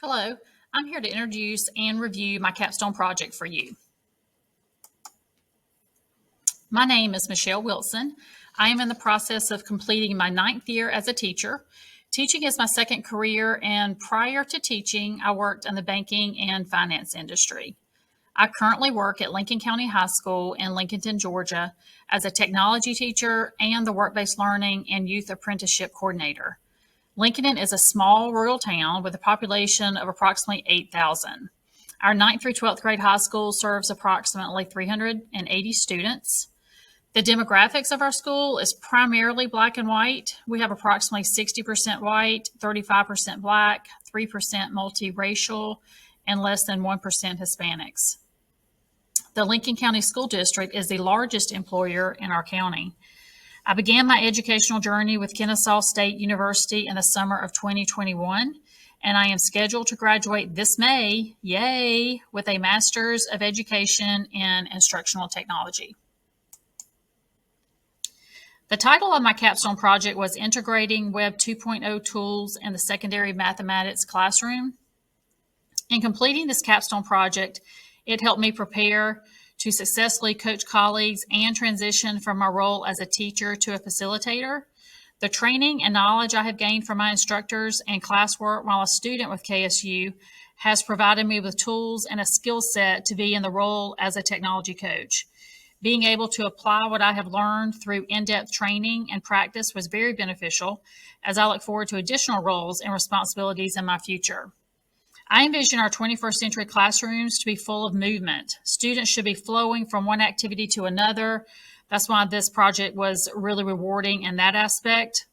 Hello, I'm here to introduce and review my capstone project for you. My name is MWilson. I am in the process of completing my 9th year as a teacher. Teaching is my second career, and prior to teaching, I worked in the banking and finance industry. I currently work at Lincoln County High School in Lincolnton, Georgia, as a technology teacher and the work-based learning and youth apprenticeship coordinator. Lincoln is a small rural town with a population of approximately 8,000. Our 9th through 12th grade high school serves approximately 380 students. The demographics of our school is primarily black and white. We have approximately 60% white, 35% black, 3% multiracial, and less than 1% Hispanics. The Lincoln County School District is the largest employer in our county. I began my educational journey with Kennesaw State University in the summer of 2021, and I am scheduled to graduate this May, yay, with a Master's of Education in Instructional Technology. The title of my capstone project was Integrating Web 2.0 Tools in the Secondary Mathematics Classroom. In completing this capstone project, it helped me prepare to successfully coach colleagues and transition from my role as a teacher to a facilitator. The training and knowledge I have gained from my instructors and classwork while a student with KSU has provided me with tools and a skill set to be in the role as a technology coach. Being able to apply what I have learned through in-depth training and practice was very beneficial as I look forward to additional roles and responsibilities in my future. I envision our 21st century classrooms to be full of movement. Students should be flowing from one activity to another. That's why this project was really rewarding in that aspect.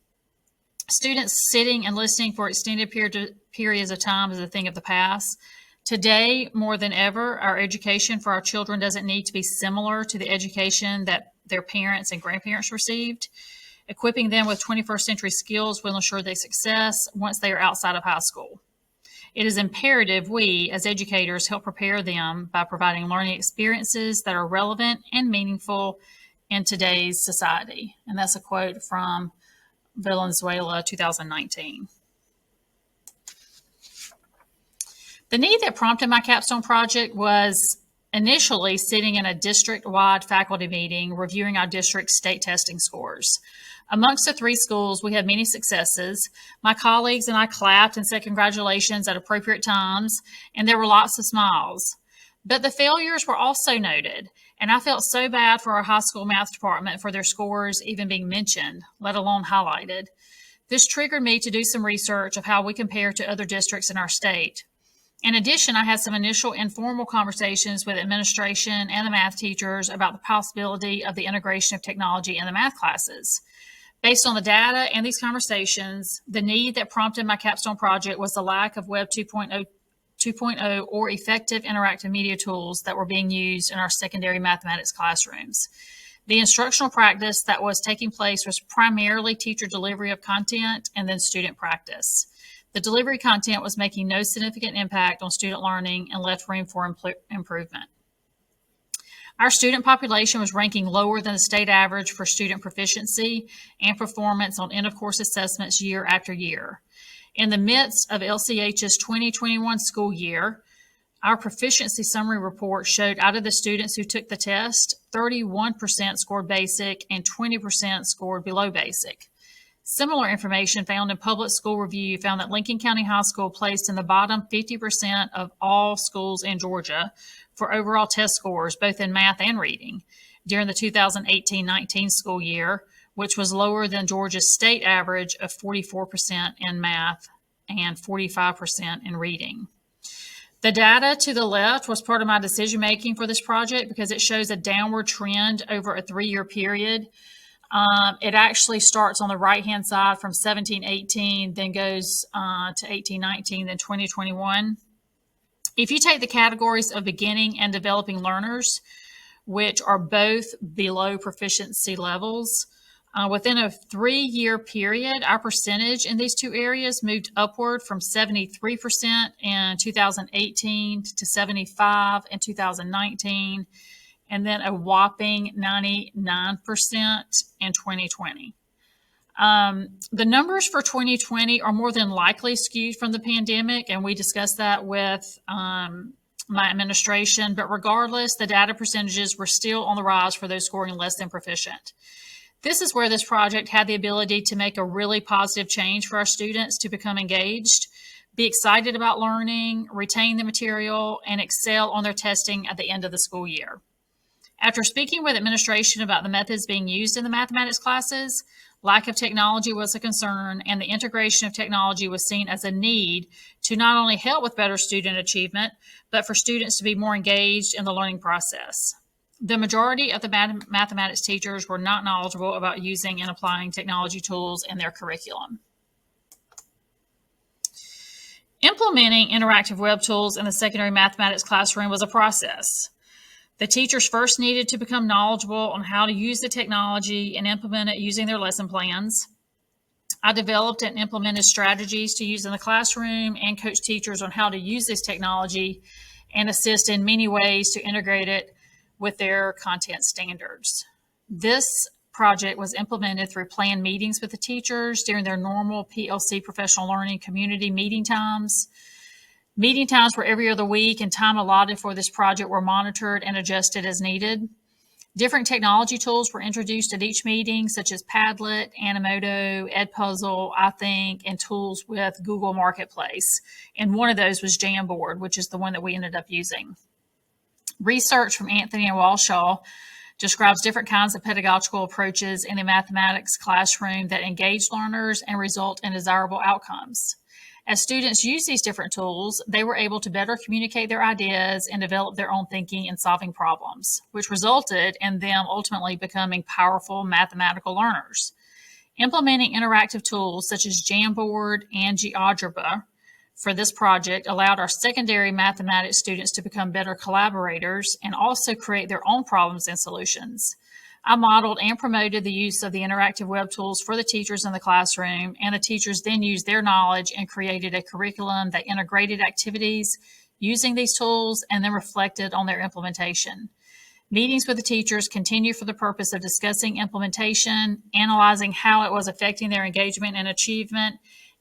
Students sitting and listening for extended periods of time is a thing of the past. Today, more than ever, our education for our children doesn't need to be similar to the education that their parents and grandparents received. Equipping them with 21st century skills will ensure their success once they are outside of high school. It is imperative we, as educators, help prepare them by providing learning experiences that are relevant and meaningful in today's society. And that's a quote from Venezuela, 2019. The need that prompted my capstone project was initially sitting in a district-wide faculty meeting reviewing our district's state testing scores. Amongst the 3 schools, we had many successes. My colleagues and I clapped and said congratulations at appropriate times, and there were lots of smiles. But the failures were also noted, and I felt so bad for our high school math department for their scores even being mentioned, let alone highlighted. This triggered me to do some research of how we compare to other districts in our state. In addition, I had some initial informal conversations with administration and the math teachers about the possibility of the integration of technology in the math classes. Based on the data and these conversations, the need that prompted my capstone project was the lack of Web 2.0 or effective interactive media tools that were being used in our secondary mathematics classrooms. The instructional practice that was taking place was primarily teacher delivery of content and then student practice. The delivery content was making no significant impact on student learning and left room for improvement. Our student population was ranking lower than the state average for student proficiency and performance on end-of-course assessments year after year. In the midst of LCH's 2021 school year, our proficiency summary report showed out of the students who took the test, 31% scored basic and 20% scored below basic. Similar information found in Public School Review found that Lincoln County High School placed in the bottom 50% of all schools in Georgia for overall test scores, both in math and reading, during the 2018-19 school year, which was lower than Georgia's state average of 44% in math and 45% in reading. The data to the left was part of my decision-making for this project because it shows a downward trend over a 3-year period. It actually starts on the right-hand side from 17-18, then goes to 18-19, then 20-21. If you take the categories of beginning and developing learners, which are both below proficiency levels, within a 3-year period, our percentage in these 2 areas moved upward from 73% in 2018 to 75% in 2019, and then a whopping 99% in 2020. The numbers for 2020 are more than likely skewed from the pandemic, and we discussed that with my administration. But regardless, the data percentages were still on the rise for those scoring less than proficient. This is where this project had the ability to make a really positive change for our students to become engaged, be excited about learning, retain the material, and excel on their testing at the end of the school year. After speaking with administration about the methods being used in the mathematics classes, lack of technology was a concern, and the integration of technology was seen as a need to not only help with better student achievement, but for students to be more engaged in the learning process. The majority of the mathematics teachers were not knowledgeable about using and applying technology tools in their curriculum. Implementing interactive web tools in the secondary mathematics classroom was a process. The teachers first needed to become knowledgeable on how to use the technology and implement it using their lesson plans. I developed and implemented strategies to use in the classroom and coached teachers on how to use this technology and assist in many ways to integrate it with their content standards. This project was implemented through planned meetings with the teachers during their normal PLC professional learning community meeting times. Meeting times were every other week, and time allotted for this project were monitored and adjusted as needed. Different technology tools were introduced at each meeting, such as Padlet, Animoto, Edpuzzle, iThink, and tools with Google Marketplace. And one of those was Jamboard, which is the one that we ended up using. Research from Anthony and Walshaw describes different kinds of pedagogical approaches in the mathematics classroom that engage learners and result in desirable outcomes. As students use these different tools, they were able to better communicate their ideas and develop their own thinking and solving problems, which resulted in them ultimately becoming powerful mathematical learners. Implementing interactive tools such as Jamboard and GeoGebra for this project allowed our secondary mathematics students to become better collaborators and also create their own problems and solutions. I modeled and promoted the use of the interactive web tools for the teachers in the classroom, and the teachers then used their knowledge and created a curriculum that integrated activities using these tools and then reflected on their implementation. Meetings with the teachers continue for the purpose of discussing implementation, analyzing how it was affecting their engagement and achievement,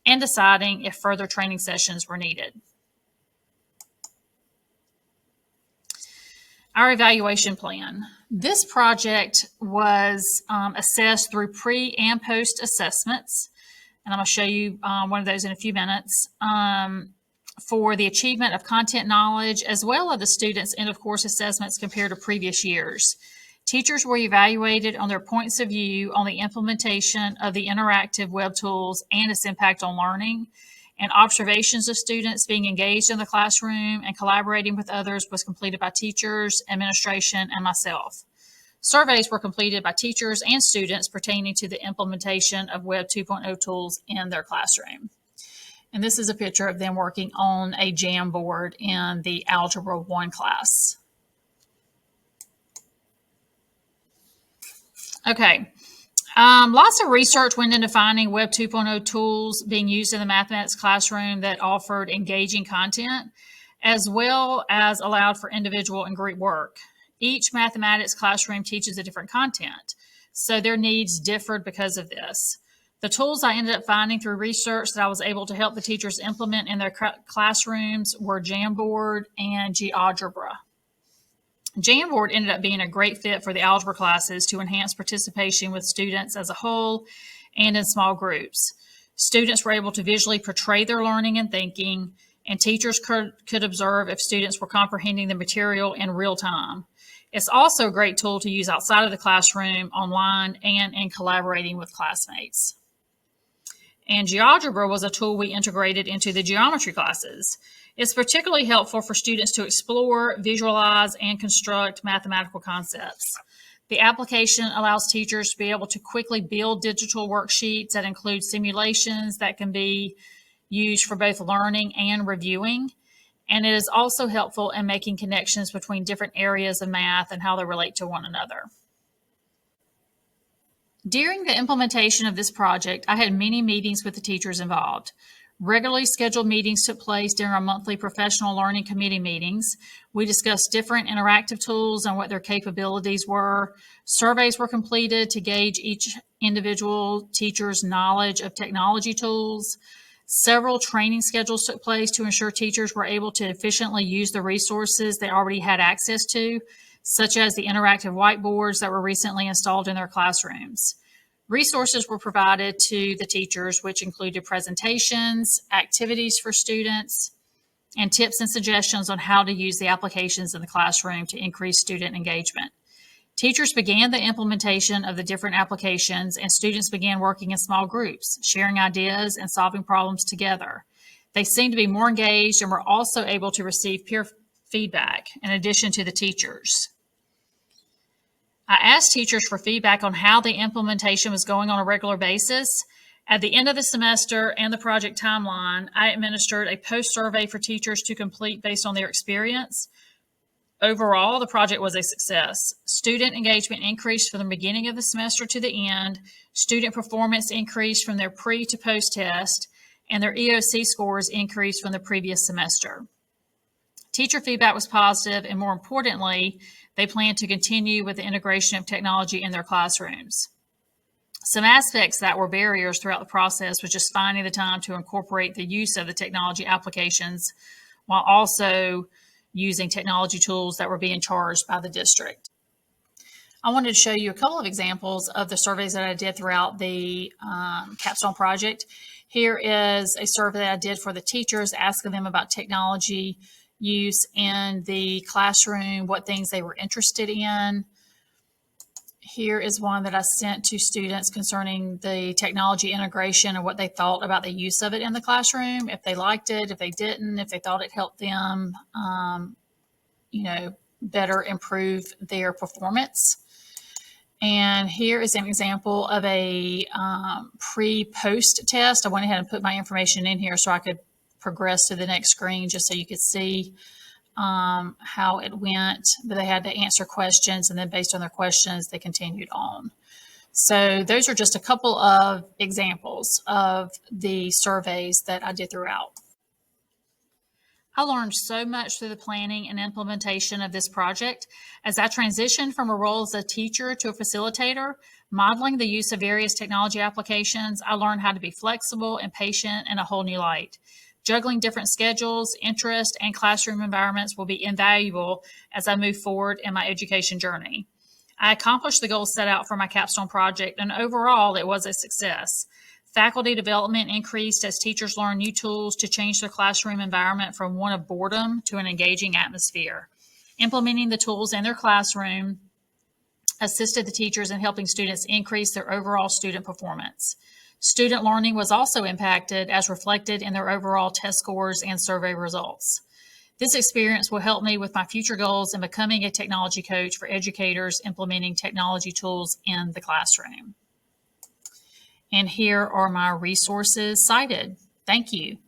and deciding if further training sessions were needed. Our evaluation plan. This project was assessed through pre and post assessments, and I'm going to show you one of those in a few minutes, for the achievement of content knowledge, as well as the students' end-of-course assessments compared to previous years. Teachers were evaluated on their points of view on the implementation of the interactive web tools and its impact on learning, and observations of students being engaged in the classroom and collaborating with others was completed by teachers, administration, and myself. Surveys were completed by teachers and students pertaining to the implementation of Web 2.0 tools in their classroom. And this is a picture of them working on a Jamboard in the Algebra 1 class. Okay. Lots of research went into finding Web 2.0 tools being used in the mathematics classroom that offered engaging content, as well as allowed for individual and group work. Each mathematics classroom teaches a different content, so their needs differed because of this. The tools I ended up finding through research that I was able to help the teachers implement in their classrooms were Jamboard and GeoGebra. Jamboard ended up being a great fit for the algebra classes to enhance participation with students as a whole and in small groups. Students were able to visually portray their learning and thinking, and teachers could observe if students were comprehending the material in real time. It's also a great tool to use outside of the classroom, online, and in collaborating with classmates. And GeoGebra was a tool we integrated into the geometry classes. It's particularly helpful for students to explore, visualize, and construct mathematical concepts. The application allows teachers to be able to quickly build digital worksheets that include simulations that can be used for both learning and reviewing. And it is also helpful in making connections between different areas of math and how they relate to one another. During the implementation of this project, I had many meetings with the teachers involved. Regularly scheduled meetings took place during our monthly professional learning committee meetings. We discussed different interactive tools and what their capabilities were. Surveys were completed to gauge each individual teacher's knowledge of technology tools. Several training schedules took place to ensure teachers were able to efficiently use the resources they already had access to, such as the interactive whiteboards that were recently installed in their classrooms. Resources were provided to the teachers, which included presentations, activities for students, and tips and suggestions on how to use the applications in the classroom to increase student engagement. Teachers began the implementation of the different applications, and students began working in small groups, sharing ideas and solving problems together. They seemed to be more engaged and were also able to receive peer feedback in addition to the teachers. I asked teachers for feedback on how the implementation was going on a regular basis. At the end of the semester and the project timeline, I administered a post-survey for teachers to complete based on their experience. Overall, the project was a success. Student engagement increased from the beginning of the semester to the end. Student performance increased from their pre to post test, and their EOC scores increased from the previous semester. Teacher feedback was positive, and more importantly, they plan to continue with the integration of technology in their classrooms. Some aspects that were barriers throughout the process was just finding the time to incorporate the use of the technology applications while also using technology tools that were being charged by the district. I wanted to show you a couple of examples of the surveys that I did throughout the Capstone project. Here is a survey that I did for the teachers, asking them about technology use in the classroom, what things they were interested in. Here is one that I sent to students concerning the technology integration and what they thought about the use of it in the classroom, if they liked it, if they didn't, if they thought it helped them, better improve their performance. And here is an example of a pre-post test. I went ahead and put my information in here so I could progress to the next screen just so you could see how it went. But they had to answer questions, and then based on their questions, they continued on. So those are just a couple of examples of the surveys that I did throughout. I learned so much through the planning and implementation of this project. As I transitioned from a role as a teacher to a facilitator, modeling the use of various technology applications, I learned how to be flexible and patient in a whole new light. Juggling different schedules, interests, and classroom environments will be invaluable as I move forward in my education journey. I accomplished the goals set out for my Capstone project, and overall, it was a success. Faculty development increased as teachers learned new tools to change their classroom environment from one of boredom to an engaging atmosphere. Implementing the tools in their classroom assisted the teachers in helping students increase their overall student performance. Student learning was also impacted as reflected in their overall test scores and survey results. This experience will help me with my future goals in becoming a technology coach for educators implementing technology tools in the classroom. And here are my resources cited. Thank you.